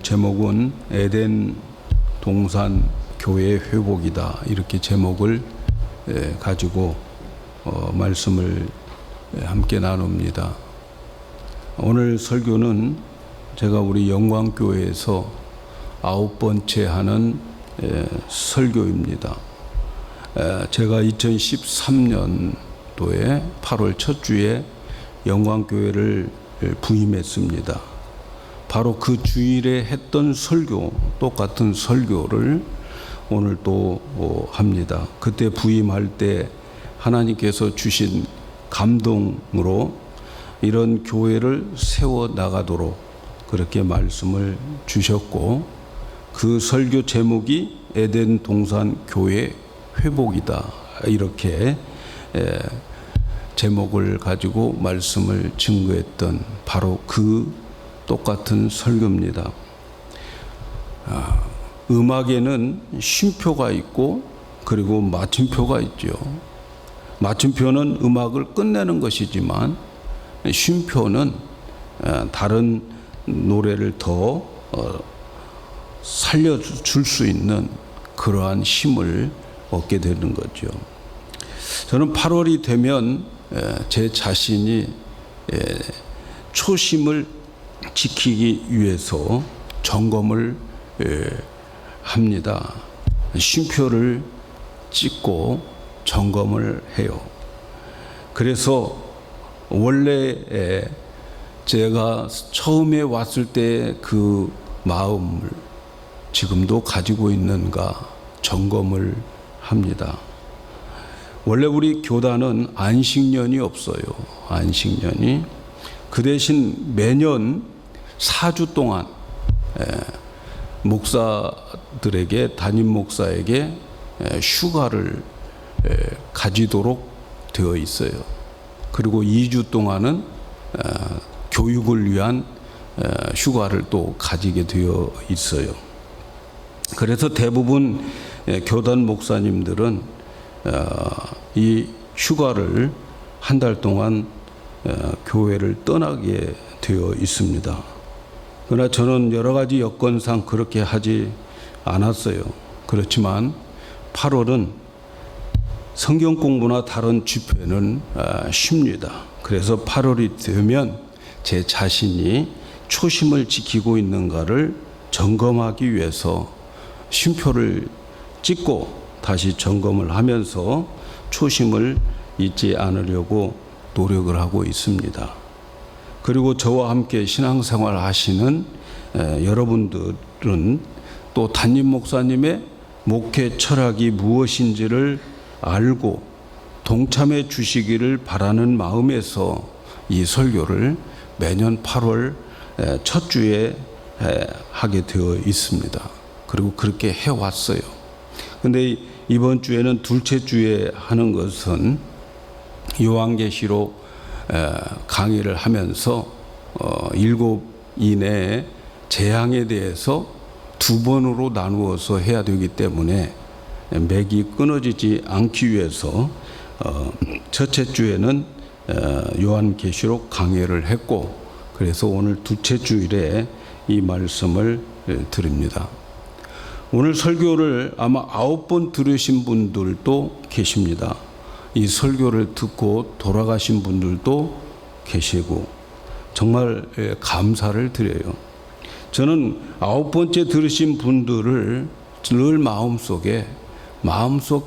제목은 에덴 동산 교회 회복이다, 이렇게 제목을 가지고 말씀을 함께 나눕니다. 오늘 설교는 제가 우리 영광교회에서 9번째 하는 설교입니다. 제가 2013년도에 8월 첫 주에 영광교회를 부임했습니다. 바로 그 주일에 했던 설교, 똑같은 설교를 오늘 또 합니다. 그때 부임할 때 하나님께서 주신 감동으로 이런 교회를 세워 나가도록 그렇게 말씀을 주셨고, 그 설교 제목이 에덴 동산 교회 회복이다, 이렇게 제목을 가지고 말씀을 증거했던 바로 그 똑같은 설교입니다. 음악에는 쉼표가 있고 그리고 마침표가 있죠. 마침표는 음악을 끝내는 것이지만 쉼표는 다른 노래를 더 살려줄 수 있는 그러한 힘을 얻게 되는 거죠. 저는 8월이 되면 제 자신이 초심을 지키기 위해서 점검을 합니다. 쉼표를 찍고 점검을 해요. 그래서 원래 제가 처음에 왔을 때 그 마음을 지금도 가지고 있는가 점검을 합니다. 원래 우리 교단은 안식년이 없어요. 안식년이. 그 대신 매년 4주 동안 목사들에게, 담임 목사에게 휴가를 가지도록 되어 있어요. 그리고 2주 동안은 교육을 위한 휴가를 또 가지게 되어 있어요. 그래서 대부분 교단 목사님들은 이 휴가를 한 달 동안 교회를 떠나게 되어 있습니다. 그러나 저는 여러 가지 여건상 그렇게 하지 않았어요. 그렇지만 8월은 성경 공부나 다른 집회는 쉽니다. 그래서 8월이 되면 제 자신이 초심을 지키고 있는가를 점검하기 위해서 쉼표를 찍고 다시 점검을 하면서 초심을 잊지 않으려고 노력을 하고 있습니다. 그리고 저와 함께 신앙생활 하시는 여러분들은 또 담임 목사님의 목회 철학이 무엇인지를 알고 동참해 주시기를 바라는 마음에서 이 설교를 매년 8월 첫 주에 하게 되어 있습니다. 그리고 그렇게 해왔어요. 근데 이번 주에는 둘째 주에 하는 것은 요한계시록 강의를 하면서 7인의 재앙에 대해서 2번으로 나누어서 해야 되기 때문에 맥이 끊어지지 않기 위해서 첫째 주에는 요한계시록 강의를 했고, 그래서 오늘 둘째 주일에 이 말씀을 드립니다. 오늘 설교를 아마 9번 들으신 분들도 계십니다. 이 설교를 듣고 돌아가신 분들도 계시고 정말 감사를 드려요. 저는 9번째 들으신 분들을 늘 마음속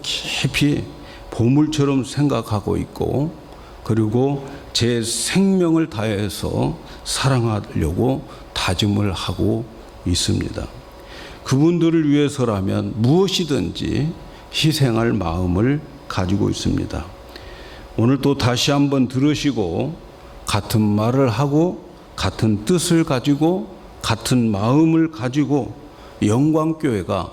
깊이 보물처럼 생각하고 있고, 그리고 제 생명을 다해서 사랑하려고 다짐을 하고 있습니다. 그분들을 위해서라면 무엇이든지 희생할 마음을 가지고 있습니다. 오늘 또 다시 한번 들으시고 같은 말을 하고 같은 뜻을 가지고 같은 마음을 가지고 영광교회가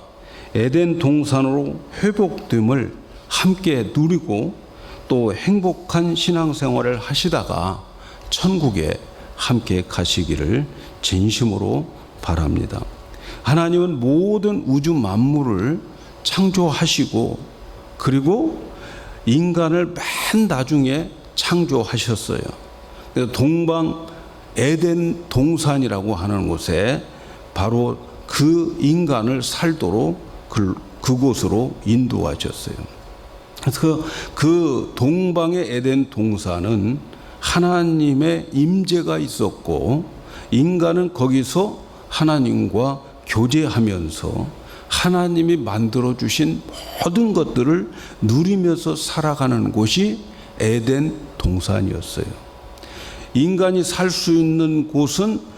에덴 동산으로 회복됨을 함께 누리고 또 행복한 신앙생활을 하시다가 천국에 함께 가시기를 진심으로 바랍니다. 하나님은 모든 우주 만물을 창조하시고 그리고 인간을 맨 나중에 창조하셨어요. 그래서 동방 에덴 동산이라고 하는 곳에 바로 그 인간을 살도록 그곳으로 인도하셨어요. 그래서 그 동방의 에덴 동산은 하나님의 임재가 있었고, 인간은 거기서 하나님과 교제하면서 하나님이 만들어 주신 모든 것들을 누리면서 살아가는 곳이 에덴 동산이었어요. 인간이 살 수 있는 곳은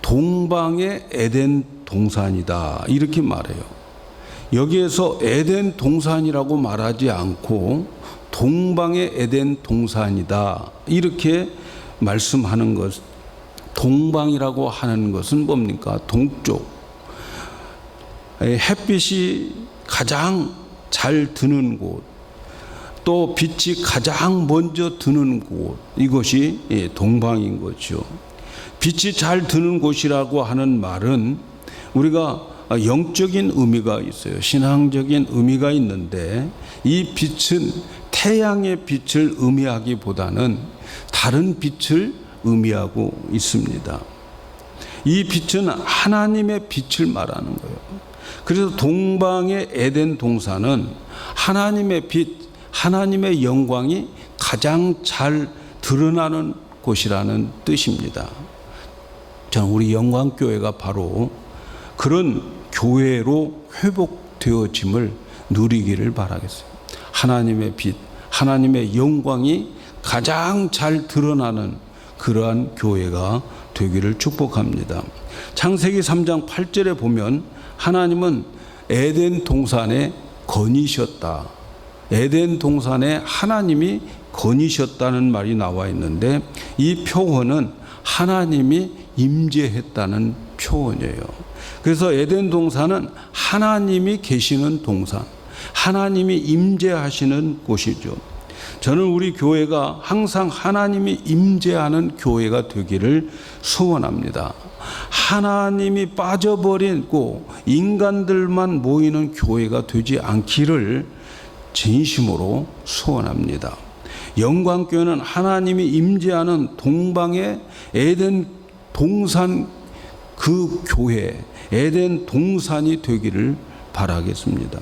동방의 에덴 동산이다, 이렇게 말해요. 여기에서 에덴 동산이라고 말하지 않고 동방의 에덴 동산이다, 이렇게 말씀하는 것. 동방이라고 하는 것은 뭡니까? 동쪽. 햇빛이 가장 잘 드는 곳, 또 빛이 가장 먼저 드는 곳, 이것이 동방인 거죠. 빛이 잘 드는 곳이라고 하는 말은 우리가 영적인 의미가 있어요. 신앙적인 의미가 있는데, 이 빛은 태양의 빛을 의미하기보다는 다른 빛을 의미하고 있습니다. 이 빛은 하나님의 빛을 말하는 거예요. 그래서 동방의 에덴 동산은 하나님의 빛, 하나님의 영광이 가장 잘 드러나는 곳이라는 뜻입니다. 저는 우리 영광교회가 바로 그런 교회로 회복되어짐을 누리기를 바라겠어요. 하나님의 빛, 하나님의 영광이 가장 잘 드러나는 그러한 교회가 되기를 축복합니다. 창세기 3장 8절에 보면 하나님은 에덴 동산에 거니셨다. 에덴 동산에 하나님이 거니셨다는 말이 나와 있는데, 이 표현은 하나님이 임재했다는 표현이에요. 그래서 에덴 동산은 하나님이 계시는 동산, 하나님이 임재하시는 곳이죠. 저는 우리 교회가 항상 하나님이 임재하는 교회가 되기를 소원합니다. 하나님이 빠져버리고 인간들만 모이는 교회가 되지 않기를 진심으로 소원합니다. 영광교회는 하나님이 임재하는 동방의 에덴 동산, 그 교회, 에덴 동산이 되기를 바라겠습니다.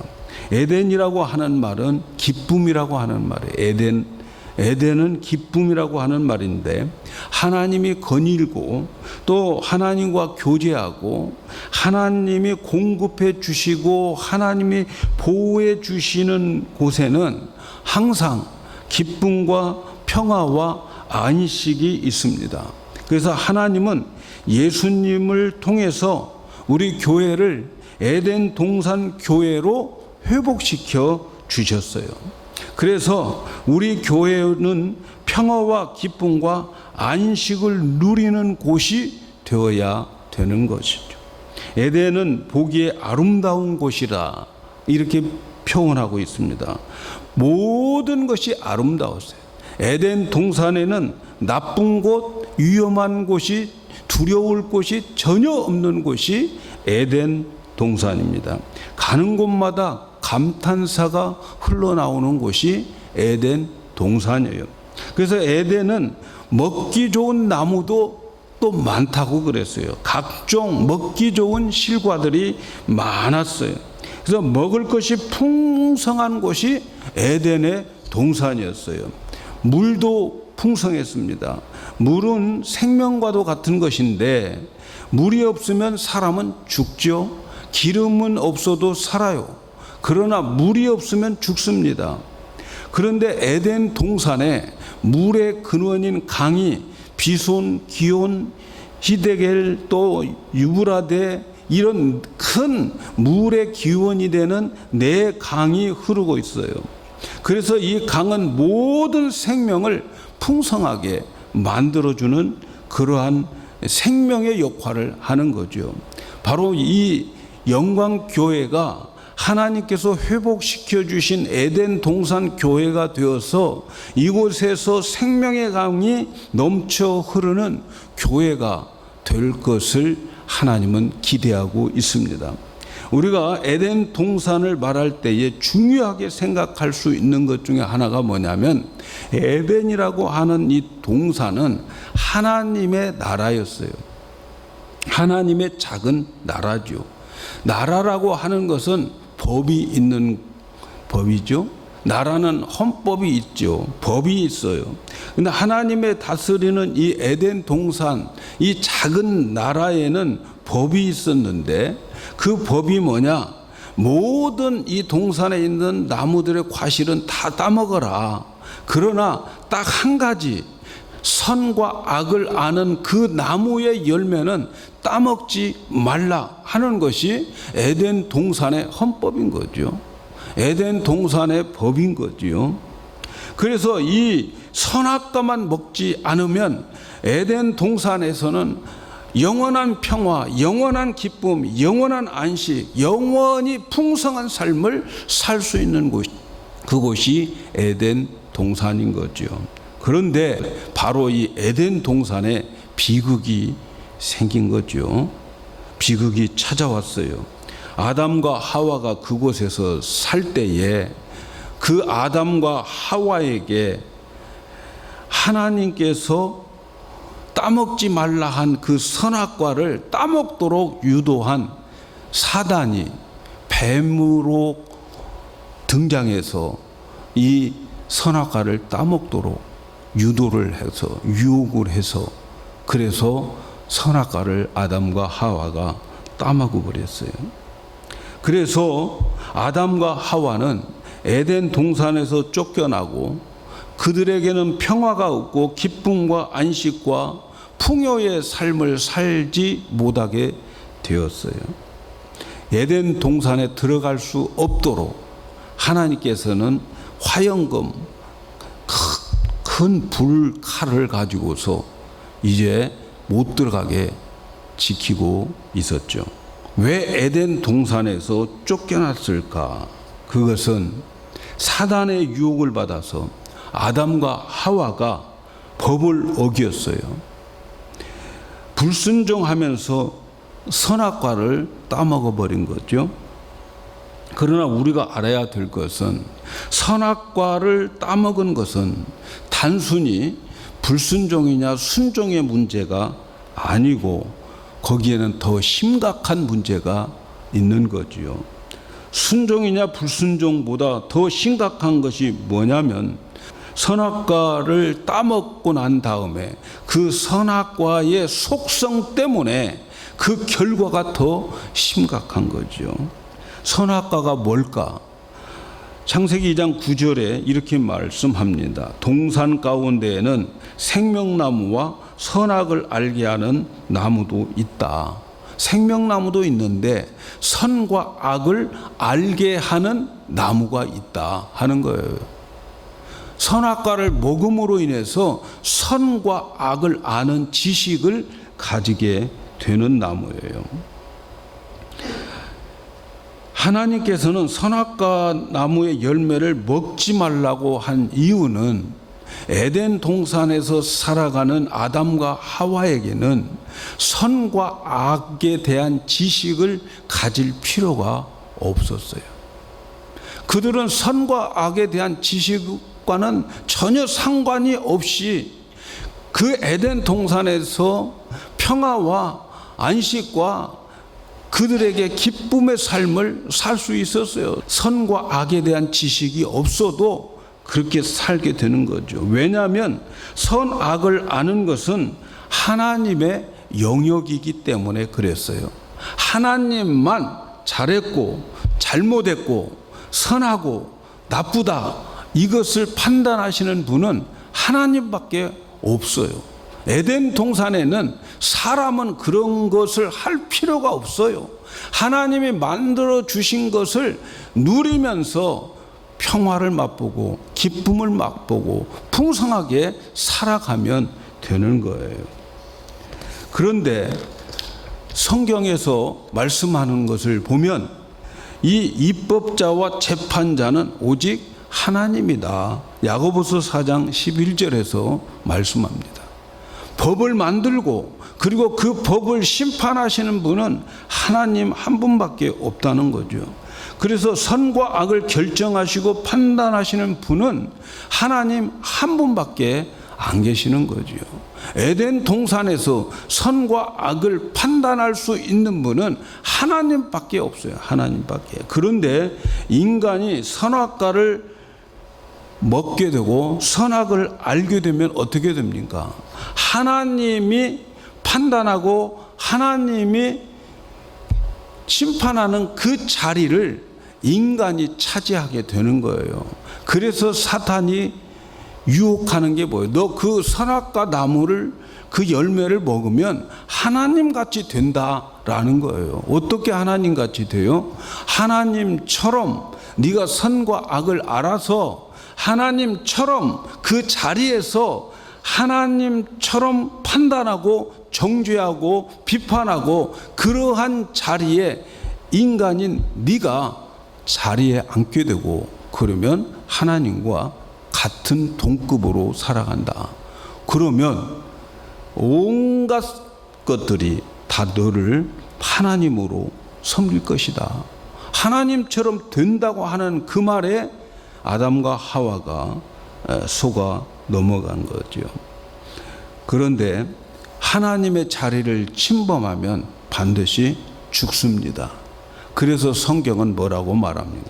에덴이라고 하는 말은 기쁨이라고 하는 말이에요. 에덴은 기쁨이라고 하는 말인데, 하나님이 거닐고 또 하나님과 교제하고 하나님이 공급해 주시고 하나님이 보호해 주시는 곳에는 항상 기쁨과 평화와 안식이 있습니다. 그래서 하나님은 예수님을 통해서 우리 교회를 에덴 동산 교회로 회복시켜 주셨어요. 그래서 우리 교회는 평화와 기쁨과 안식을 누리는 곳이 되어야 되는 것이죠. 에덴은 보기에 아름다운 곳이라 이렇게 표현하고 있습니다. 모든 것이 아름다웠어요. 에덴 동산에는 나쁜 곳, 위험한 곳이, 두려울 곳이 전혀 없는 곳이 에덴 동산입니다. 가는 곳마다 감탄사가 흘러나오는 곳이 에덴 동산이에요. 그래서 에덴은 먹기 좋은 나무도 또 많다고 그랬어요. 각종 먹기 좋은 실과들이 많았어요. 그래서 먹을 것이 풍성한 곳이 에덴의 동산이었어요. 물도 풍성했습니다. 물은 생명과도 같은 것인데, 물이 없으면 사람은 죽죠. 기름은 없어도 살아요. 그러나 물이 없으면 죽습니다. 그런데 에덴 동산에 물의 근원인 강이 비손, 기온, 히데겔, 또 유브라데, 이런 큰 물의 기원이 되는 네 강이 흐르고 있어요. 그래서 이 강은 모든 생명을 풍성하게 만들어주는 그러한 생명의 역할을 하는 거죠. 바로 이 영광교회가 하나님께서 회복시켜 주신 에덴 동산 교회가 되어서 이곳에서 생명의 강이 넘쳐 흐르는 교회가 될 것을 하나님은 기대하고 있습니다. 우리가 에덴 동산을 말할 때에 중요하게 생각할 수 있는 것 중에 하나가 뭐냐면, 에덴이라고 하는 이 동산은 하나님의 나라였어요. 하나님의 작은 나라죠. 나라라고 하는 것은 법이 있는 법이죠. 나라는 헌법이 있죠. 법이 있어요. 근데 하나님의 다스리는 이 에덴 동산, 이 작은 나라에는 법이 있었는데 그 법이 뭐냐? 모든 이 동산에 있는 나무들의 과실은 다 따먹어라. 그러나 딱 한 가지, 선과 악을 아는 그 나무의 열매는 따먹지 말라 하는 것이 에덴 동산의 헌법인 거죠. 에덴 동산의 법인 거지요. 그래서 이 선악과만 먹지 않으면 에덴 동산에서는 영원한 평화, 영원한 기쁨, 영원한 안식, 영원히 풍성한 삶을 살 수 있는 곳, 그곳이 에덴 동산인 거죠. 그런데 바로 이 에덴 동산에 비극이 생긴 거죠. 비극이 찾아왔어요. 아담과 하와가 그곳에서 살 때에 그 아담과 하와에게 하나님께서 따먹지 말라 한 그 선악과를 따먹도록 유도한 사단이 뱀으로 등장해서 이 선악과를 따먹도록 유도를 해서 유혹을 해서 그래서 선악과를 아담과 하와가 따먹어 버렸어요. 그래서 아담과 하와는 에덴 동산에서 쫓겨나고 그들에게는 평화가 없고 기쁨과 안식과 풍요의 삶을 살지 못하게 되었어요. 에덴 동산에 들어갈 수 없도록 하나님께서는 화영금 큰 불칼을 가지고서 이제 못 들어가게 지키고 있었죠. 왜 에덴 동산에서 쫓겨났을까? 그것은 사단의 유혹을 받아서 아담과 하와가 법을 어겼어요. 불순종하면서 선악과를 따먹어 버린 거죠. 그러나 우리가 알아야 될 것은 선악과를 따먹은 것은 단순히 불순종이냐 순종의 문제가 아니고 거기에는 더 심각한 문제가 있는 거지요. 순종이냐 불순종보다 더 심각한 것이 뭐냐면 선악과를 따먹고 난 다음에 그 선악과의 속성 때문에 그 결과가 더 심각한 거죠. 선악과가 뭘까? 창세기 2장 9절에 이렇게 말씀합니다. 동산 가운데에는 생명나무와 선악을 알게 하는 나무도 있다. 생명나무도 있는데 선과 악을 알게 하는 나무가 있다 하는 거예요. 선악과를 먹음으로 인해서 선과 악을 아는 지식을 가지게 되는 나무예요. 하나님께서는 선악과 나무의 열매를 먹지 말라고 한 이유는 에덴 동산에서 살아가는 아담과 하와에게는 선과 악에 대한 지식을 가질 필요가 없었어요. 그들은 선과 악에 대한 지식과는 전혀 상관이 없이 그 에덴 동산에서 평화와 안식과 그들에게 기쁨의 삶을 살 수 있었어요. 선과 악에 대한 지식이 없어도 그렇게 살게 되는 거죠. 왜냐하면 선악을 아는 것은 하나님의 영역이기 때문에 그랬어요. 하나님만 잘했고 잘못했고 선하고 나쁘다 이것을 판단하시는 분은 하나님밖에 없어요. 에덴 동산에는 사람은 그런 것을 할 필요가 없어요. 하나님이 만들어 주신 것을 누리면서 평화를 맛보고 기쁨을 맛보고 풍성하게 살아가면 되는 거예요. 그런데 성경에서 말씀하는 것을 보면 이 입법자와 재판자는 오직 하나님이다. 야고보서 4장 11절에서 말씀합니다. 법을 만들고 그리고 그 법을 심판하시는 분은 하나님 한 분밖에 없다는 거죠. 그래서 선과 악을 결정하시고 판단하시는 분은 하나님 한 분밖에 안 계시는 거죠. 에덴 동산에서 선과 악을 판단할 수 있는 분은 하나님밖에 없어요. 하나님밖에. 그런데 인간이 선악과를 먹게 되고 선악을 알게 되면 어떻게 됩니까? 하나님이 판단하고 하나님이 심판하는 그 자리를 인간이 차지하게 되는 거예요. 그래서 사탄이 유혹하는 게 뭐예요? 너 그 선악과 나무를 그 열매를 먹으면 하나님 같이 된다라는 거예요. 어떻게 하나님 같이 돼요? 하나님처럼 네가 선과 악을 알아서 하나님처럼 그 자리에서 하나님처럼 판단하고 정죄하고 비판하고 그러한 자리에 인간인 네가 자리에 앉게 되고 그러면 하나님과 같은 동급으로 살아간다. 그러면 온갖 것들이 다 너를 하나님으로 섬길 것이다. 하나님처럼 된다고 하는 그 말에 아담과 하와가 속아 넘어간 거죠. 그런데 하나님의 자리를 침범하면 반드시 죽습니다. 그래서 성경은 뭐라고 말합니까?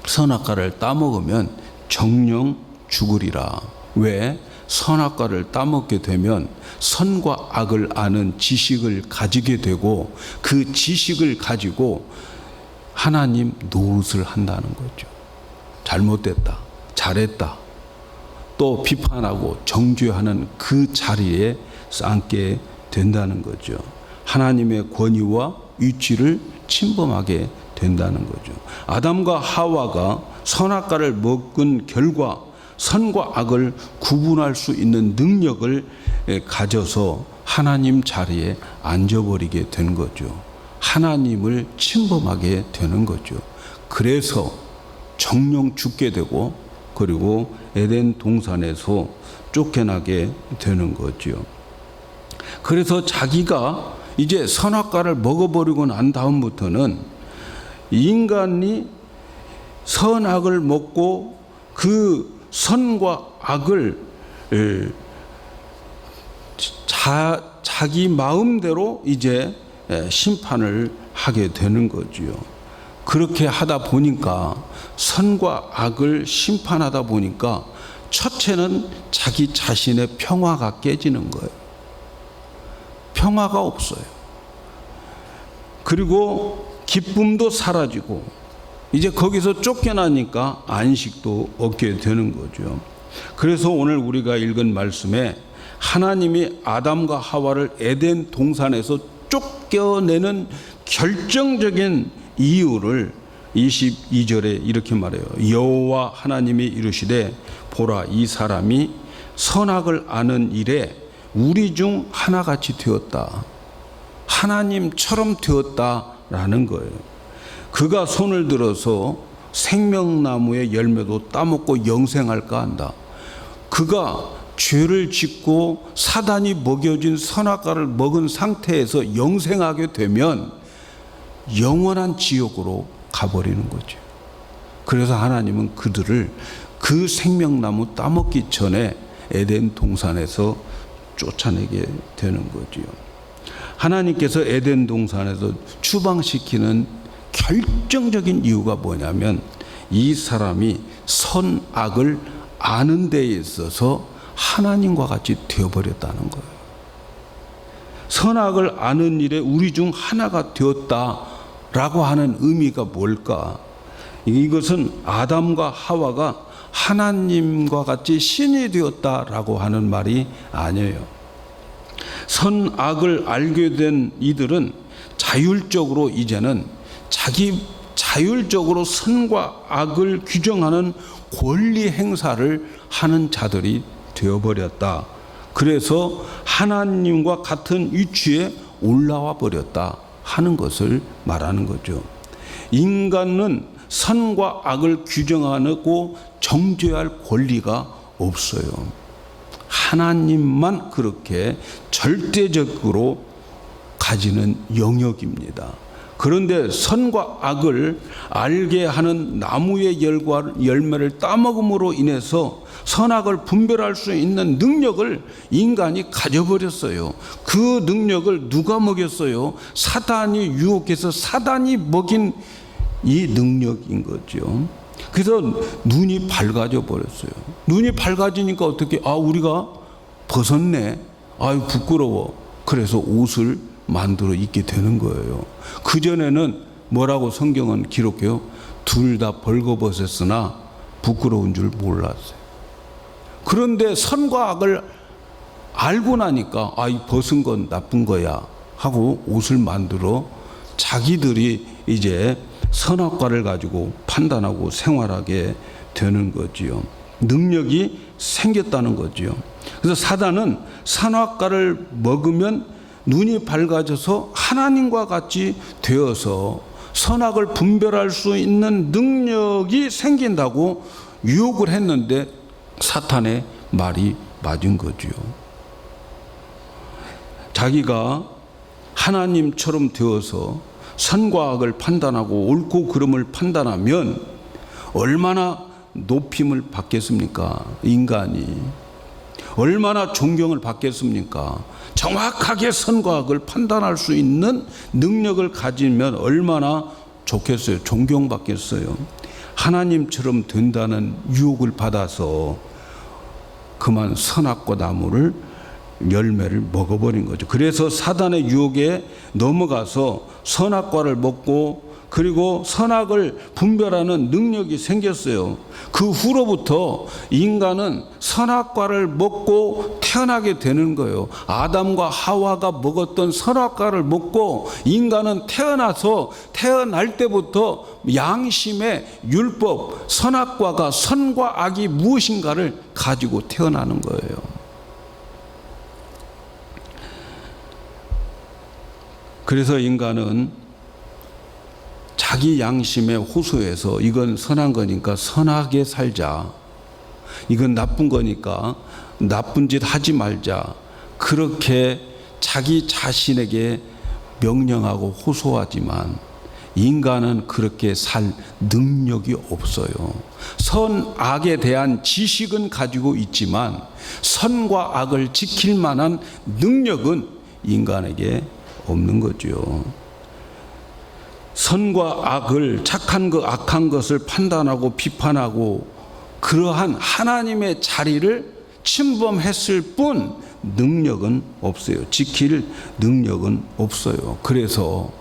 선악과를 따먹으면 정령 죽으리라. 왜? 선악과를 따먹게 되면 선과 악을 아는 지식을 가지게 되고 그 지식을 가지고 하나님 노릇을 한다는 거죠. 잘못됐다, 잘했다, 또 비판하고 정죄하는 그 자리에 앉게 된다는 거죠. 하나님의 권위와 위치를 침범하게 된다는 거죠. 아담과 하와가 선악과를 먹은 결과 선과 악을 구분할 수 있는 능력을 가져서 하나님 자리에 앉아버리게 된 거죠. 하나님을 침범하게 되는 거죠. 그래서 정령 죽게 되고 그리고 에덴 동산에서 쫓겨나게 되는 거죠. 그래서 자기가 이제 선악과를 먹어버리고 난 다음부터는 인간이 선악을 먹고 그 선과 악을 자기 마음대로 이제 심판을 하게 되는 거지요. 그렇게 하다 보니까 선과 악을 심판하다 보니까 첫째는 자기 자신의 평화가 깨지는 거예요. 평화가 없어요. 그리고 기쁨도 사라지고 이제 거기서 쫓겨나니까 안식도 얻게 되는 거죠. 그래서 오늘 우리가 읽은 말씀에 하나님이 아담과 하와를 에덴 동산에서 쫓겨내는 결정적인 이유를 22절에 이렇게 말해요. 여호와 하나님이 이르시되 보라 이 사람이 선악을 아는 일에 우리 중 하나같이 되었다. 하나님처럼 되었다라는 거예요. 그가 손을 들어서 생명나무의 열매도 따먹고 영생할까 한다. 그가 죄를 짓고 사단이 먹여진 선악과를 먹은 상태에서 영생하게 되면 영원한 지옥으로 가버리는 거죠. 그래서 하나님은 그들을 그 생명나무 따먹기 전에 에덴 동산에서 쫓아내게 되는 거죠. 하나님께서 에덴 동산에서 추방시키는 결정적인 이유가 뭐냐면 이 사람이 선악을 아는 데에 있어서 하나님과 같이 되어버렸다는 거예요. 선악을 아는 일에 우리 중 하나가 되었다라고 하는 의미가 뭘까? 이것은 아담과 하와가 하나님과 같이 신이 되었다라고 하는 말이 아니에요. 선악을 알게 된 이들은 자율적으로 이제는 자기 자율적으로 선과 악을 규정하는 권리 행사를 하는 자들이 되어버렸다. 그래서 하나님과 같은 위치에 올라와 버렸다 하는 것을 말하는 거죠. 인간은 선과 악을 규정하고 정죄할 권리가 없어요. 하나님만 그렇게 절대적으로 가지는 영역입니다. 그런데 선과 악을 알게 하는 나무의 열매를 따먹음으로 인해서 선악을 분별할 수 있는 능력을 인간이 가져버렸어요. 그 능력을 누가 먹였어요? 사단이 유혹해서 사단이 먹인 이 능력인 거죠. 그래서 눈이 밝아져 버렸어요. 눈이 밝아지니까 어떻게, 우리가 벗었네. 아유, 부끄러워. 그래서 옷을 만들어 입게 되는 거예요. 그전에는 뭐라고 성경은 기록해요? 둘 다 벌거벗었으나 부끄러운 줄 몰랐어요. 그런데 선과 악을 알고 나니까 이 벗은 건 나쁜 거야 하고 옷을 만들어 자기들이 이제 선악과를 가지고 판단하고 생활하게 되는 거지요. 능력이 생겼다는 거지요. 그래서 사단은 선악과를 먹으면 눈이 밝아져서 하나님과 같이 되어서 선악을 분별할 수 있는 능력이 생긴다고 유혹을 했는데 사탄의 말이 맞은 거지요. 자기가 하나님처럼 되어서 선과 악을 판단하고 옳고 그름을 판단하면 얼마나 높임을 받겠습니까? 인간이 얼마나 존경을 받겠습니까? 정확하게 선과 악을 판단할 수 있는 능력을 가지면 얼마나 좋겠어요? 존경받겠어요? 하나님처럼 된다는 유혹을 받아서 그만 선악과 나무를 열매를 먹어버린 거죠. 그래서 사단의 유혹에 넘어가서 선악과를 먹고 그리고 선악을 분별하는 능력이 생겼어요. 그 후로부터 인간은 선악과를 먹고 태어나게 되는 거예요. 아담과 하와가 먹었던 선악과를 먹고 인간은 태어날 때부터 양심의 율법, 선악과가 선과 악이 무엇인가를 가지고 태어나는 거예요. 그래서 인간은 자기 양심에 호소해서 이건 선한 거니까 선하게 살자. 이건 나쁜 거니까 나쁜 짓 하지 말자. 그렇게 자기 자신에게 명령하고 호소하지만 인간은 그렇게 살 능력이 없어요. 선악에 대한 지식은 가지고 있지만 선과 악을 지킬 만한 능력은 인간에게 없는 거죠. 선과 악을, 착한 것, 악한 것을 판단하고 비판하고 그러한 하나님의 자리를 침범했을 뿐 능력은 없어요. 지킬 능력은 없어요. 그래서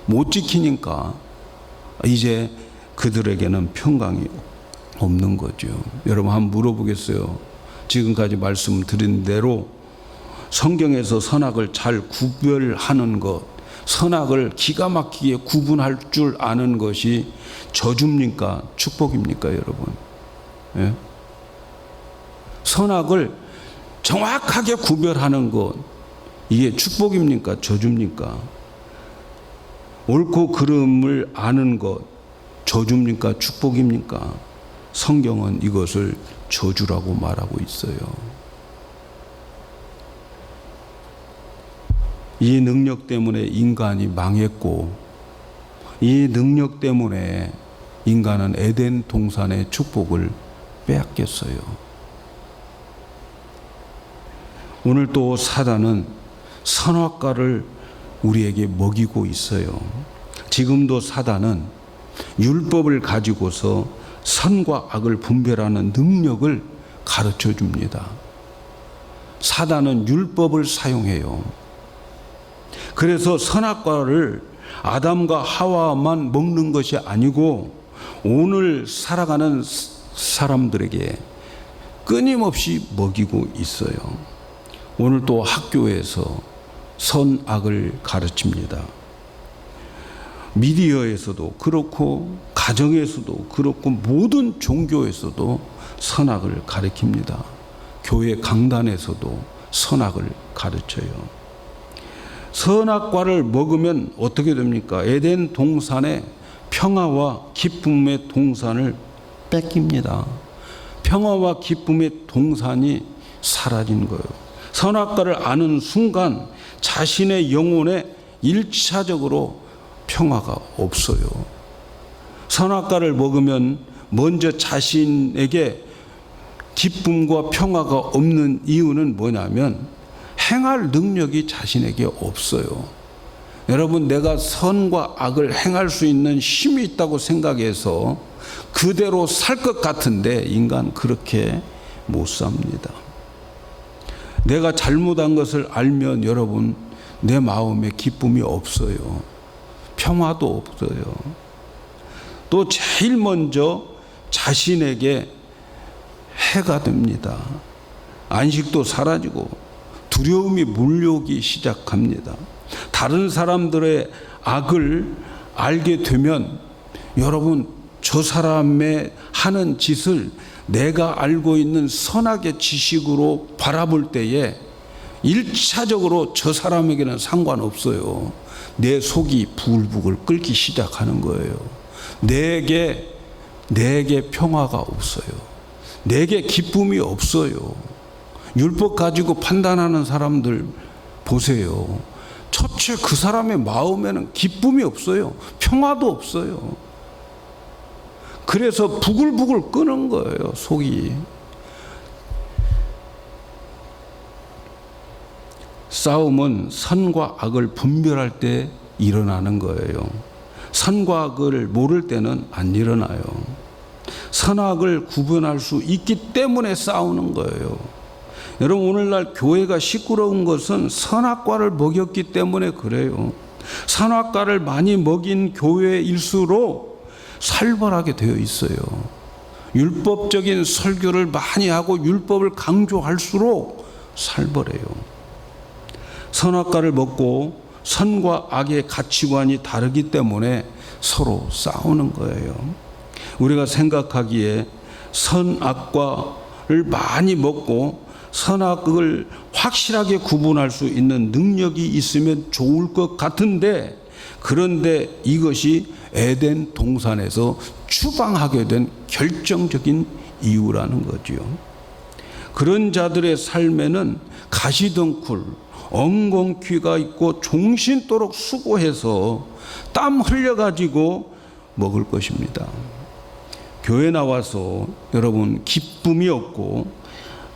못 지키니까 이제 그들에게는 평강이 없는 거죠. 여러분 한번 물어보겠어요. 지금까지 말씀드린 대로 성경에서 선악을 잘 구별하는 것, 선악을 기가 막히게 구분할 줄 아는 것이 저주입니까? 축복입니까, 여러분? 예? 선악을 정확하게 구별하는 것, 이게 축복입니까? 저주입니까? 옳고 그름을 아는 것, 저주입니까? 축복입니까? 성경은 이것을 저주라고 말하고 있어요. 이 능력 때문에 인간이 망했고 이 능력 때문에 인간은 에덴 동산의 축복을 빼앗겼어요. 오늘 또 사단은 선악과를 우리에게 먹이고 있어요. 지금도 사단은 율법을 가지고서 선과 악을 분별하는 능력을 가르쳐 줍니다. 사단은 율법을 사용해요. 그래서 선악과를 아담과 하와만 먹는 것이 아니고 오늘 살아가는 사람들에게 끊임없이 먹이고 있어요. 오늘 또 학교에서 선악을 가르칩니다. 미디어에서도 그렇고 가정에서도 그렇고 모든 종교에서도 선악을 가르칩니다. 교회 강단에서도 선악을 가르쳐요. 선악과를 먹으면 어떻게 됩니까? 에덴 동산의 평화와 기쁨의 동산을 뺏깁니다. 평화와 기쁨의 동산이 사라진 거예요. 선악과를 아는 순간 자신의 영혼에 1차적으로 평화가 없어요. 선악과를 먹으면 먼저 자신에게 기쁨과 평화가 없는 이유는 뭐냐면 행할 능력이 자신에게 없어요. 여러분, 내가 선과 악을 행할 수 있는 힘이 있다고 생각해서 그대로 살 것 같은데 인간 그렇게 못 삽니다. 내가 잘못한 것을 알면 여러분, 내 마음에 기쁨이 없어요. 평화도 없어요. 또 제일 먼저 자신에게 해가 됩니다. 안식도 사라지고 두려움이 물려오기 시작합니다. 다른 사람들의 악을 알게 되면 여러분, 저 사람의 하는 짓을 내가 알고 있는 선악의 지식으로 바라볼 때에 1차적으로 저 사람에게는 상관없어요. 내 속이 부글부글 끓기 시작하는 거예요. 내게 평화가 없어요. 내게 기쁨이 없어요. 율법 가지고 판단하는 사람들 보세요. 첫째, 그 사람의 마음에는 기쁨이 없어요. 평화도 없어요. 그래서 부글부글 끄는 거예요, 속이. 싸움은 선과 악을 분별할 때 일어나는 거예요. 선과 악을 모를 때는 안 일어나요. 선악을 구분할 수 있기 때문에 싸우는 거예요. 여러분, 오늘날 교회가 시끄러운 것은 선악과를 먹였기 때문에 그래요. 선악과를 많이 먹인 교회일수록 살벌하게 되어 있어요. 율법적인 설교를 많이 하고 율법을 강조할수록 살벌해요. 선악과를 먹고 선과 악의 가치관이 다르기 때문에 서로 싸우는 거예요. 우리가 생각하기에 선악과를 많이 먹고 선악을 확실하게 구분할 수 있는 능력이 있으면 좋을 것 같은데, 그런데 이것이 에덴 동산에서 추방하게 된 결정적인 이유라는 거지요. 그런 자들의 삶에는 가시덩굴, 엉겅퀴가 있고 종신토록 수고해서 땀 흘려가지고 먹을 것입니다. 교회 나와서 여러분 기쁨이 없고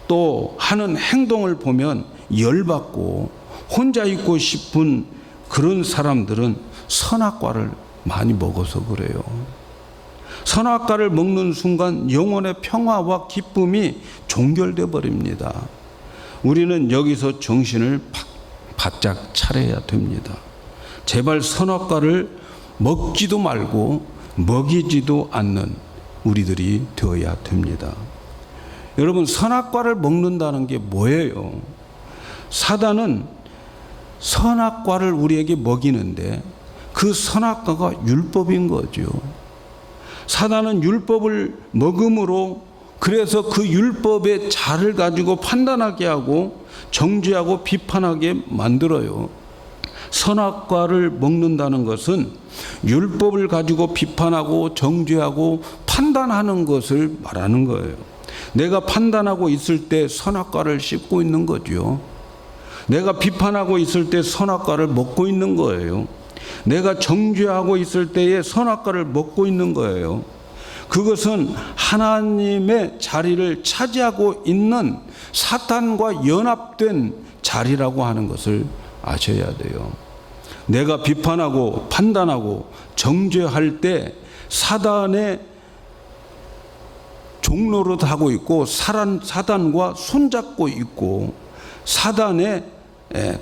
또 하는 행동을 보면 열받고 혼자 있고 싶은 그런 사람들은 선악과를 많이 먹어서 그래요. 선악과를 먹는 순간 영혼의 평화와 기쁨이 종결돼 버립니다. 우리는 여기서 정신을 바짝 차려야 됩니다. 제발 선악과를 먹지도 말고 먹이지도 않는 우리들이 되어야 됩니다. 여러분, 선악과를 먹는다는 게 뭐예요? 사단은 선악과를 우리에게 먹이는데 그 선악과가 율법인 거죠. 사단은 율법을 먹음으로 그래서 그 율법의 자를 가지고 판단하게 하고 정죄하고 비판하게 만들어요. 선악과를 먹는다는 것은 율법을 가지고 비판하고 정죄하고 판단하는 것을 말하는 거예요. 내가 판단하고 있을 때 선악과를 씹고 있는 거죠. 내가 비판하고 있을 때 선악과를 먹고 있는 거예요. 내가 정죄하고 있을 때에 선악과를 먹고 있는 거예요. 그것은 하나님의 자리를 차지하고 있는 사탄과 연합된 자리라고 하는 것을 아셔야 돼요. 내가 비판하고 판단하고 정죄할 때 사단의 종로로 하고 있고 사단과 손잡고 있고 사단의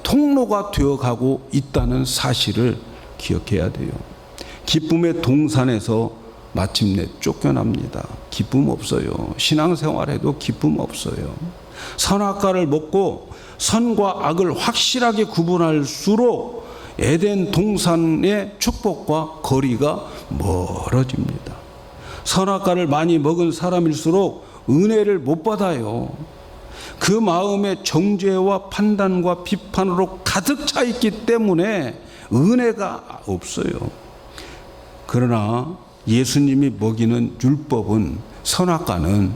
통로가 되어가고 있다는 사실을 기억해야 돼요. 기쁨의 동산에서 마침내 쫓겨납니다. 기쁨 없어요. 신앙생활에도 기쁨 없어요. 선악과를 먹고 선과 악을 확실하게 구분할수록 에덴 동산의 축복과 거리가 멀어집니다. 선악과를 많이 먹은 사람일수록 은혜를 못 받아요. 그 마음에 정죄와 판단과 비판으로 가득 차 있기 때문에 은혜가 없어요. 그러나 예수님이 먹이는 율법은, 선악과는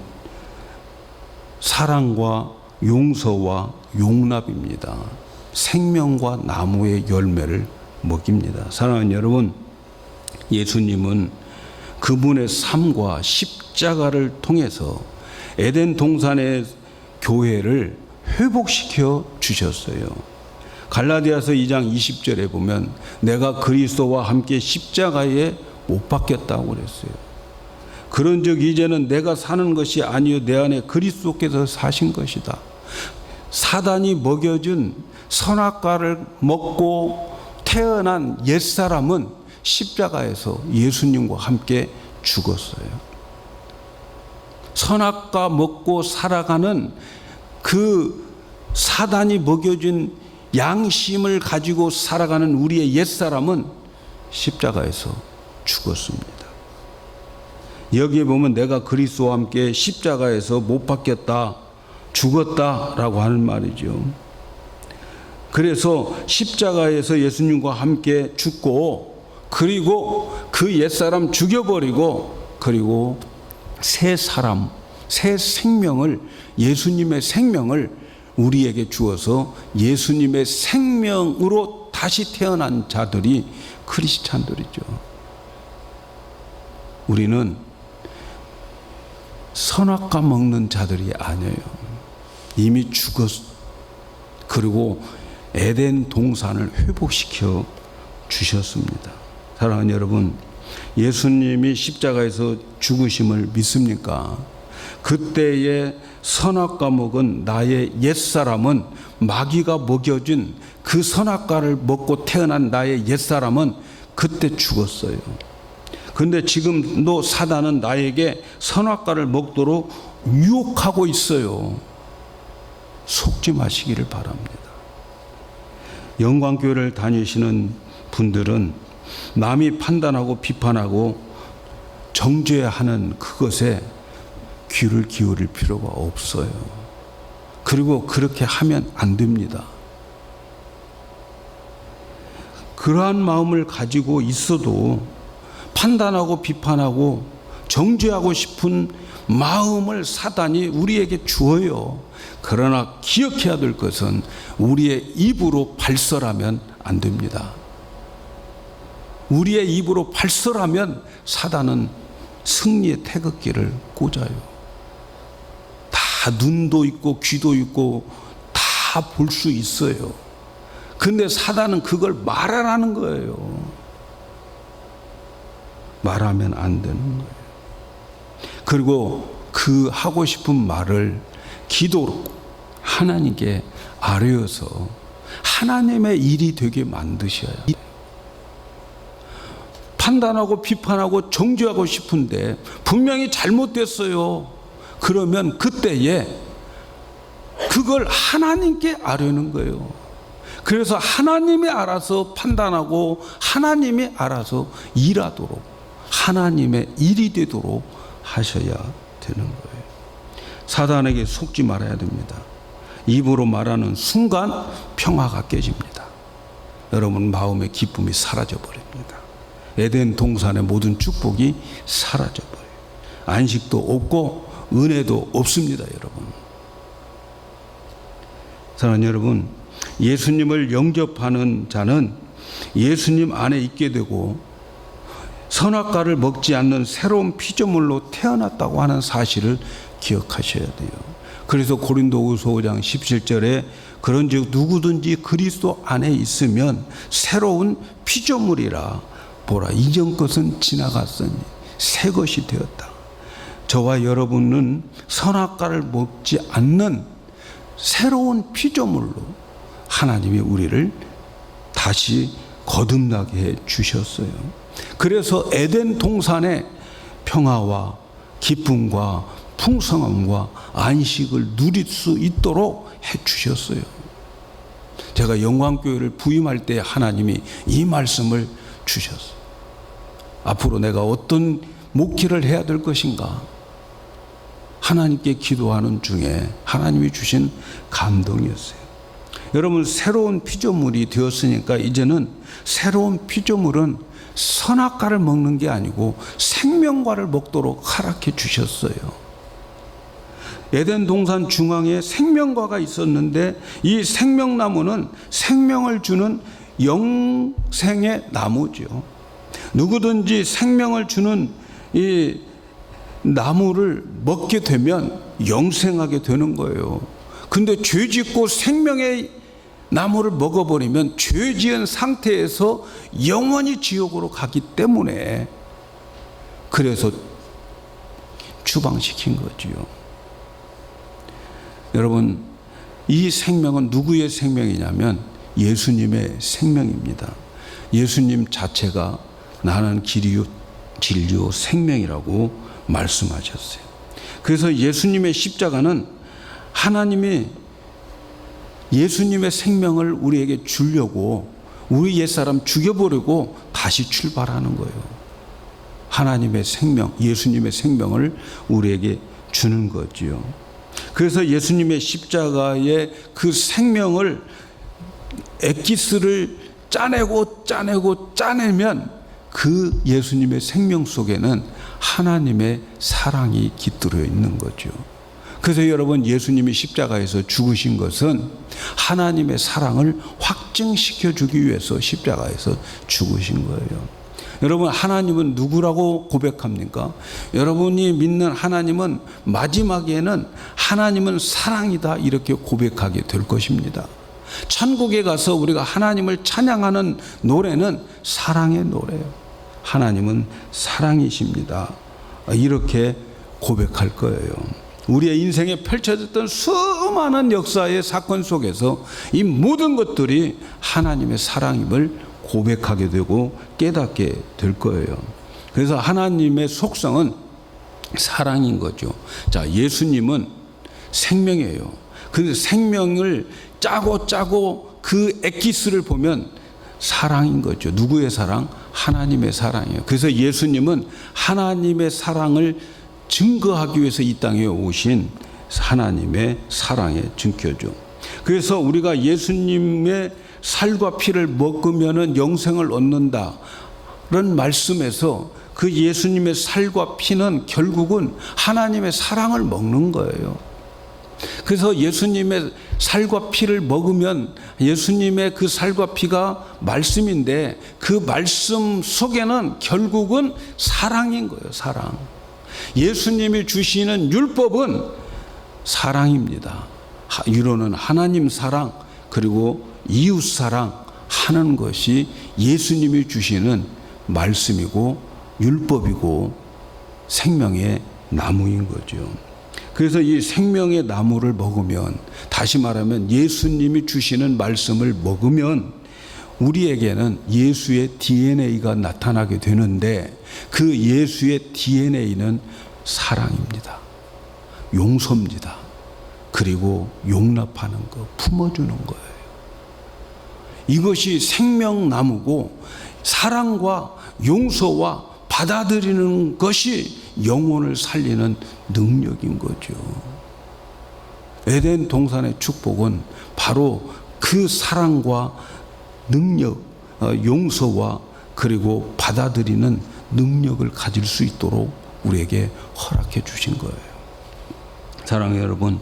사랑과 용서와 용납입니다. 생명과 나무의 열매를 먹입니다. 사랑하는 여러분, 예수님은 그분의 삶과 십자가를 통해서 에덴 동산의 교회를 회복시켜 주셨어요. 갈라디아서 2장 20절에 보면 내가 그리스도와 함께 십자가에 못 박혔다고 그랬어요. 그런즉 이제는 내가 사는 것이 아니요 내 안에 그리스도께서 사신 것이다. 사단이 먹여준 선악과를 먹고 태어난 옛사람은 십자가에서 예수님과 함께 죽었어요. 선악과 먹고 살아가는 그 사단이 먹여준 양심을 가지고 살아가는 우리의 옛사람은 십자가에서 죽었습니다. 여기에 보면 내가 그리스도와 함께 십자가에서 못 박혔다, 죽었다라고 하는 말이죠. 그래서 십자가에서 예수님과 함께 죽고 그리고 그 옛사람 죽여버리고 그리고 새 사람, 새 생명을 예수님의 생명을 우리에게 주어서 예수님의 생명으로 다시 태어난 자들이 크리스찬들이죠. 우리는 선악과 먹는 자들이 아니에요. 이미 그리고 에덴 동산을 회복시켜 주셨습니다. 사랑하는 여러분, 예수님이 십자가에서 죽으심을 믿습니까? 그때의 선악과 먹은 나의 옛사람은 마귀가 먹여준 그 선악과를 먹고 태어난 나의 옛사람은 그때 죽었어요. 그런데 지금도 사단은 나에게 선악과를 먹도록 유혹하고 있어요. 속지 마시기를 바랍니다. 영광교회를 다니시는 분들은 남이 판단하고 비판하고 정죄하는 그것에 귀를 기울일 필요가 없어요. 그리고 그렇게 하면 안 됩니다. 그러한 마음을 가지고 있어도 판단하고 비판하고 정죄하고 싶은 마음을 사단이 우리에게 주어요. 그러나 기억해야 될 것은 우리의 입으로 발설하면 안 됩니다. 우리의 입으로 발설하면 사단은 승리의 태극기를 꽂아요. 다 눈도 있고 귀도 있고 다 볼 수 있어요. 근데 사단은 그걸 말하라는 거예요. 말하면 안 되는 거예요. 그리고 그 하고 싶은 말을 기도로 하나님께 아뢰어서 하나님의 일이 되게 만드셔야 해요. 판단하고 비판하고 정죄하고 싶은데 분명히 잘못됐어요. 그러면 그때에 그걸 하나님께 아뢰는 거예요. 그래서 하나님이 알아서 판단하고 하나님이 알아서 일하도록 하나님의 일이 되도록 하셔야 되는 거예요. 사단에게 속지 말아야 됩니다. 입으로 말하는 순간 평화가 깨집니다. 여러분 마음의 기쁨이 사라져 버립니다. 에덴 동산의 모든 축복이 사라져 버려요. 안식도 없고 은혜도 없습니다, 여러분. 사랑하는 여러분, 예수님을 영접하는 자는 예수님 안에 있게 되고 선악과를 먹지 않는 새로운 피조물로 태어났다고 하는 사실을 기억하셔야 돼요. 그래서 고린도후서 5장 17절에 그런즉 누구든지 그리스도 안에 있으면 새로운 피조물이라 보라 이전 것은 지나갔으니 새 것이 되었다. 저와 여러분은 선악과를 먹지 않는 새로운 피조물로 하나님이 우리를 다시 거듭나게 해 주셨어요. 그래서 에덴 동산의 평화와 기쁨과 풍성함과 안식을 누릴 수 있도록 해 주셨어요. 제가 영광교회를 부임할 때 하나님이 이 말씀을 주셨어요. 앞으로 내가 어떤 목회를 해야 될 것인가? 하나님께 기도하는 중에 하나님이 주신 감동이었어요. 여러분 새로운 피조물이 되었으니까 이제는 새로운 피조물은 선악과를 먹는 게 아니고 생명과를 먹도록 허락해 주셨어요. 에덴 동산 중앙에 생명과가 있었는데 이 생명나무는 생명을 주는 영생의 나무죠. 누구든지 생명을 주는 이 나무를 먹게 되면 영생하게 되는 거예요. 근데 죄 짓고 생명의 나무를 먹어버리면 죄 지은 상태에서 영원히 지옥으로 가기 때문에 그래서 추방시킨 거지요. 여러분, 이 생명은 누구의 생명이냐면 예수님의 생명입니다. 예수님 자체가 나는 길이요 진리요 생명이라고 말씀하셨어요. 그래서 예수님의 십자가는 하나님이 예수님의 생명을 우리에게 주려고 우리 옛사람 죽여버리고 다시 출발하는 거예요. 하나님의 생명, 예수님의 생명을 우리에게 주는 거지요. 그래서 예수님의 십자가의 그 생명을 엑기스를 짜내면 그 예수님의 생명 속에는 하나님의 사랑이 깃들어 있는 거죠. 그래서 여러분, 예수님이 십자가에서 죽으신 것은 하나님의 사랑을 확증시켜 주기 위해서 십자가에서 죽으신 거예요. 여러분, 하나님은 누구라고 고백합니까? 여러분이 믿는 하나님은 마지막에는 하나님은 사랑이다 이렇게 고백하게 될 것입니다. 천국에 가서 우리가 하나님을 찬양하는 노래는 사랑의 노래예요. 하나님은 사랑이십니다. 이렇게 고백할 거예요. 우리의 인생에 펼쳐졌던 수많은 역사의 사건 속에서 이 모든 것들이 하나님의 사랑임을 고백하게 되고 깨닫게 될 거예요. 그래서 하나님의 속성은 사랑인 거죠. 자, 예수님은 생명이에요. 그 생명을 짜고 그 엑기스를 보면 사랑인 거죠. 누구의 사랑? 하나님의 사랑이에요. 그래서 예수님은 하나님의 사랑을 증거하기 위해서 이 땅에 오신 하나님의 사랑의 증거죠. 그래서 우리가 예수님의 살과 피를 먹으면 영생을 얻는다는 말씀에서 그 예수님의 살과 피는 결국은 하나님의 사랑을 먹는 거예요. 그래서 예수님의 살과 피를 먹으면 예수님의 그 살과 피가 말씀인데 그 말씀 속에는 결국은 사랑인 거예요. 사랑. 예수님이 주시는 율법은 사랑입니다. 율로는 하나님 사랑 그리고 이웃 사랑 하는 것이 예수님이 주시는 말씀이고 율법이고 생명의 나무인 거죠. 그래서 이 생명의 나무를 먹으면, 다시 말하면 예수님이 주시는 말씀을 먹으면 우리에게는 예수의 DNA가 나타나게 되는데 그 예수의 DNA는 사랑입니다. 용서입니다. 그리고 용납하는 것, 품어주는 거예요. 이것이 생명나무고 사랑과 용서와 받아들이는 것이 영혼을 살리는 능력인 거죠. 에덴 동산의 축복은 바로 그 사랑과 능력, 용서와 그리고 받아들이는 능력을 가질 수 있도록 우리에게 허락해 주신 거예요. 사랑하는 여러분,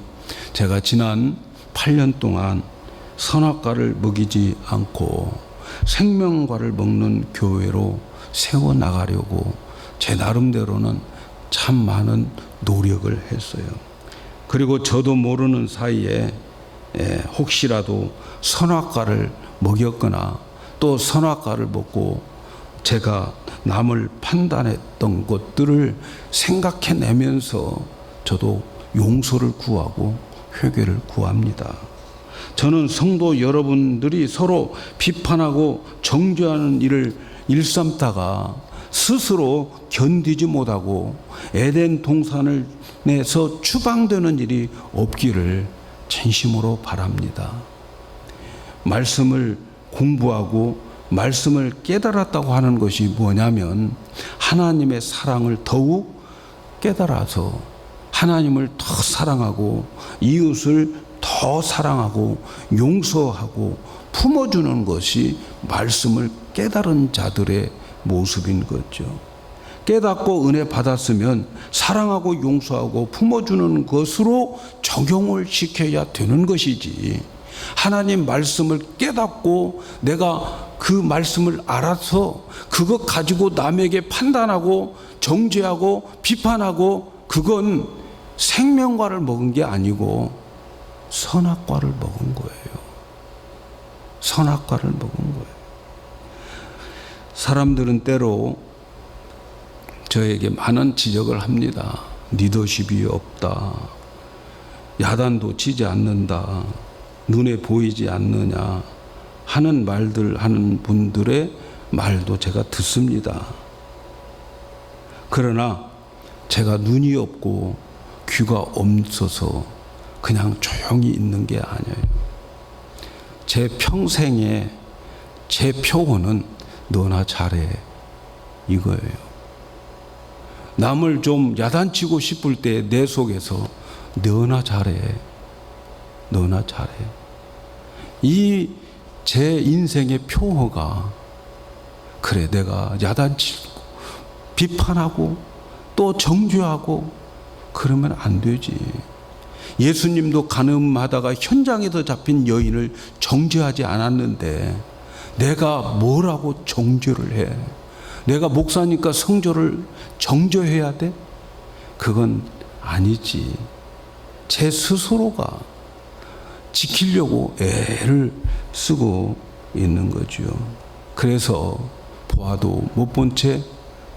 제가 지난 8년 동안 선악과를 먹이지 않고 생명과를 먹는 교회로 세워나가려고 제 나름대로는 참 많은 노력을 했어요. 그리고 저도 모르는 사이에 혹시라도 선악과를 먹였거나 또 선악과를 먹고 제가 남을 판단했던 것들을 생각해내면서 저도 용서를 구하고 회개를 구합니다. 저는 성도 여러분들이 서로 비판하고 정죄하는 일을 일삼다가 스스로 견디지 못하고 에덴 동산을 내서 추방되는 일이 없기를 진심으로 바랍니다. 말씀을 공부하고 말씀을 깨달았다고 하는 것이 뭐냐면 하나님의 사랑을 더욱 깨달아서 하나님을 더 사랑하고 이웃을 더 사랑하고 용서하고 품어주는 것이 말씀을 깨달은 자들의 모습인 거죠. 깨닫고 은혜 받았으면 사랑하고 용서하고 품어주는 것으로 적용을 시켜야 되는 것이지, 하나님 말씀을 깨닫고 내가 그 말씀을 알아서 그것 가지고 남에게 판단하고 정죄하고 비판하고, 그건 생명과를 먹은 게 아니고 선악과를 먹은 거예요. 선악과를 먹은 거예요. 사람들은 때로 저에게 많은 지적을 합니다. 리더십이 없다, 야단도 치지 않는다, 눈에 보이지 않느냐 하는 말들 하는 분들의 말도 제가 듣습니다. 그러나 제가 눈이 없고 귀가 없어서 그냥 조용히 있는 게 아니에요. 제 평생에 제 표어는 너나 잘해, 이거예요. 남을 좀 야단치고 싶을 때 내 속에서 너나 잘해, 너나 잘해. 이 제 인생의 표어가, 그래 내가 야단치고 비판하고 또 정죄하고 그러면 안 되지. 예수님도 간음하다가 현장에서 잡힌 여인을 정죄하지 않았는데 내가 뭐라고 정죄를 해? 내가 목사니까 성조를 정죄해야 돼? 그건 아니지. 제 스스로가 지키려고 애를 쓰고 있는 거죠. 그래서 보아도 못 본 채,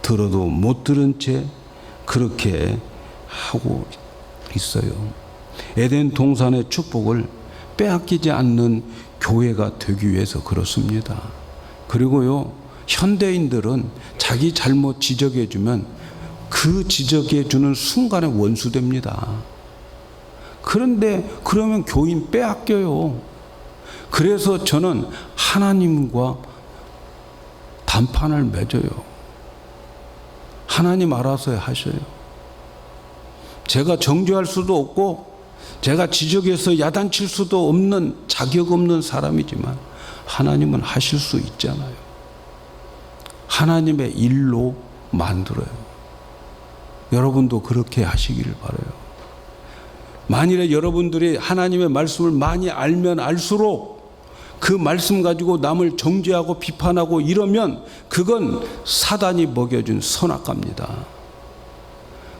들어도 못 들은 채 그렇게 하고 있어요. 에덴 동산의 축복을 빼앗기지 않는 교회가 되기 위해서 그렇습니다. 그리고요, 현대인들은 자기 잘못 지적해주면 그 지적해주는 순간에 원수됩니다. 그런데 그러면 교인 빼앗겨요. 그래서 저는 하나님과 단판을 맺어요. 하나님 알아서 하셔요. 제가 정죄할 수도 없고 제가 지적해서 야단칠 수도 없는, 자격 없는 사람이지만 하나님은 하실 수 있잖아요. 하나님의 일로 만들어요. 여러분도 그렇게 하시기를 바라요. 만일에 여러분들이 하나님의 말씀을 많이 알면 알수록 그 말씀 가지고 남을 정죄하고 비판하고 이러면 그건 사단이 먹여준 선악과입니다.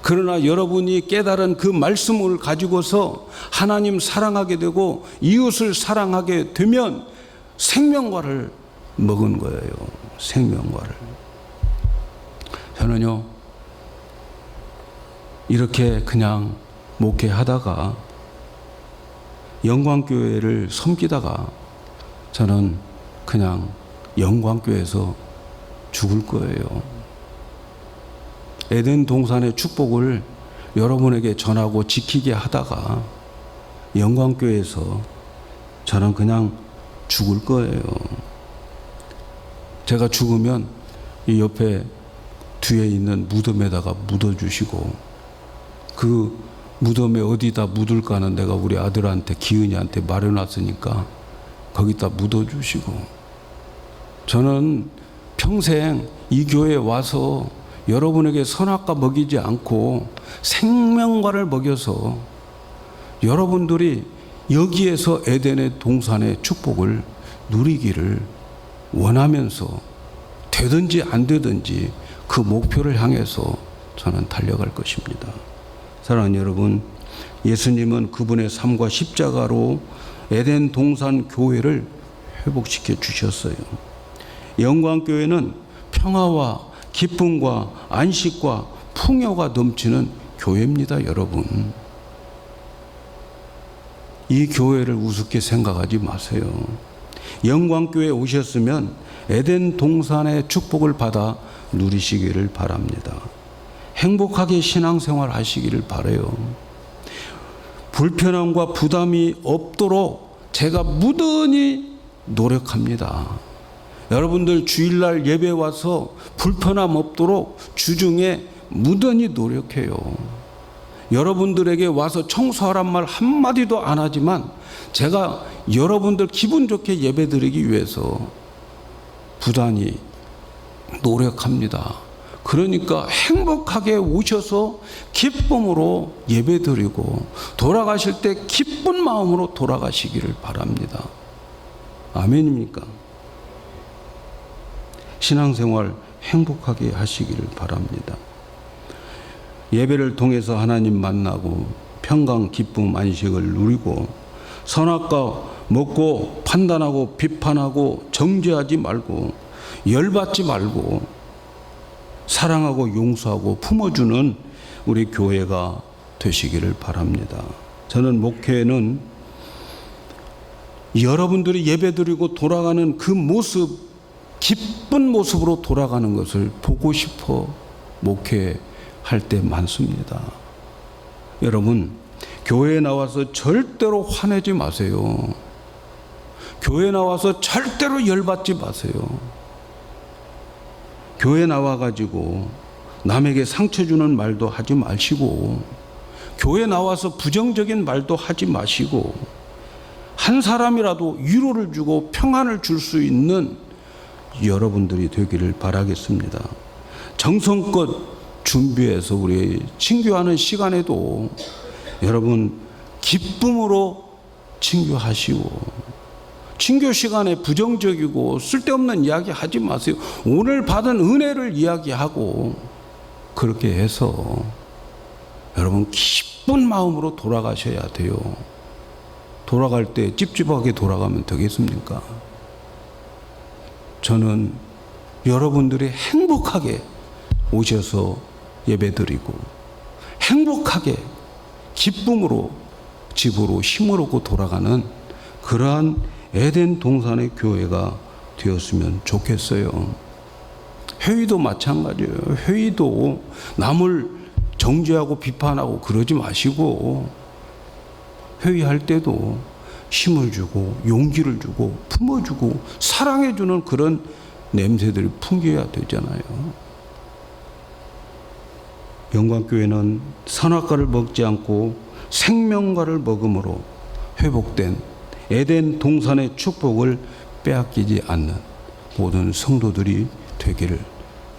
그러나 여러분이 깨달은 그 말씀을 가지고서 하나님 사랑하게 되고 이웃을 사랑하게 되면 생명과를 먹은 거예요. 생명과를. 저는요, 이렇게 그냥 목회하다가 영광교회를 섬기다가 저는 그냥 영광교회에서 죽을 거예요. 에덴 동산의 축복을 여러분에게 전하고 지키게 하다가 영광교회에서 저는 그냥 죽을 거예요. 제가 죽으면 이 옆에 뒤에 있는 무덤에다가 묻어주시고, 그 무덤에 어디다 묻을까는 내가 우리 아들한테, 기은이한테 말해놨으니까 거기다 묻어주시고, 저는 평생 이 교회에 와서 여러분에게 선악과 먹이지 않고 생명과를 먹여서 여러분들이 여기에서 에덴의 동산의 축복을 누리기를 원하면서 되든지 안 되든지 그 목표를 향해서 저는 달려갈 것입니다. 사랑하는 여러분, 예수님은 그분의 삶과 십자가로 에덴 동산 교회를 회복시켜 주셨어요. 영광교회는 평화와 기쁨과 안식과 풍요가 넘치는 교회입니다, 여러분. 이 교회를 우습게 생각하지 마세요. 영광교회에 오셨으면 에덴 동산의 축복을 받아 누리시기를 바랍니다. 행복하게 신앙생활 하시기를 바라요. 불편함과 부담이 없도록 제가 무던히 노력합니다. 여러분들 주일날 예배 와서 불편함 없도록 주중에 무던히 노력해요. 여러분들에게 와서 청소하란 말 한마디도 안 하지만 제가 여러분들 기분 좋게 예배 드리기 위해서 부단히 노력합니다. 그러니까 행복하게 오셔서 기쁨으로 예배 드리고 돌아가실 때 기쁜 마음으로 돌아가시기를 바랍니다. 아멘입니까? 신앙생활 행복하게 하시기를 바랍니다. 예배를 통해서 하나님 만나고 평강, 기쁨, 안식을 누리고 선악과 먹고 판단하고 비판하고 정죄하지 말고 열받지 말고 사랑하고 용서하고 품어주는 우리 교회가 되시기를 바랍니다. 저는 목회는 여러분들이 예배드리고 돌아가는 그 모습, 기쁜 모습으로 돌아가는 것을 보고 싶어 목회할 때 많습니다. 여러분, 교회에 나와서 절대로 화내지 마세요. 교회에 나와서 절대로 열받지 마세요. 교회 나와가지고 남에게 상처 주는 말도 하지 마시고, 교회 나와서 부정적인 말도 하지 마시고, 한 사람이라도 위로를 주고 평안을 줄 수 있는 여러분들이 되기를 바라겠습니다. 정성껏 준비해서 우리 친교하는 시간에도 여러분 기쁨으로 친교하시고, 친교 시간에 부정적이고 쓸데없는 이야기 하지 마세요. 오늘 받은 은혜를 이야기하고 그렇게 해서 여러분 기쁜 마음으로 돌아가셔야 돼요. 돌아갈 때 찝찝하게 돌아가면 되겠습니까? 저는 여러분들이 행복하게 오셔서 예배드리고 행복하게 기쁨으로 집으로 힘을 얻고 돌아가는 그러한 에덴 동산의 교회가 되었으면 좋겠어요. 회의도 마찬가지예요. 회의도 남을 정죄하고 비판하고 그러지 마시고, 회의할 때도 힘을 주고 용기를 주고 품어주고 사랑해주는 그런 냄새들이 풍겨야 되잖아요. 영광교회는 선악과를 먹지 않고 생명과를 먹음으로 회복된 에덴 동산의 축복을 빼앗기지 않는 모든 성도들이 되기를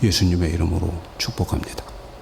예수님의 이름으로 축복합니다.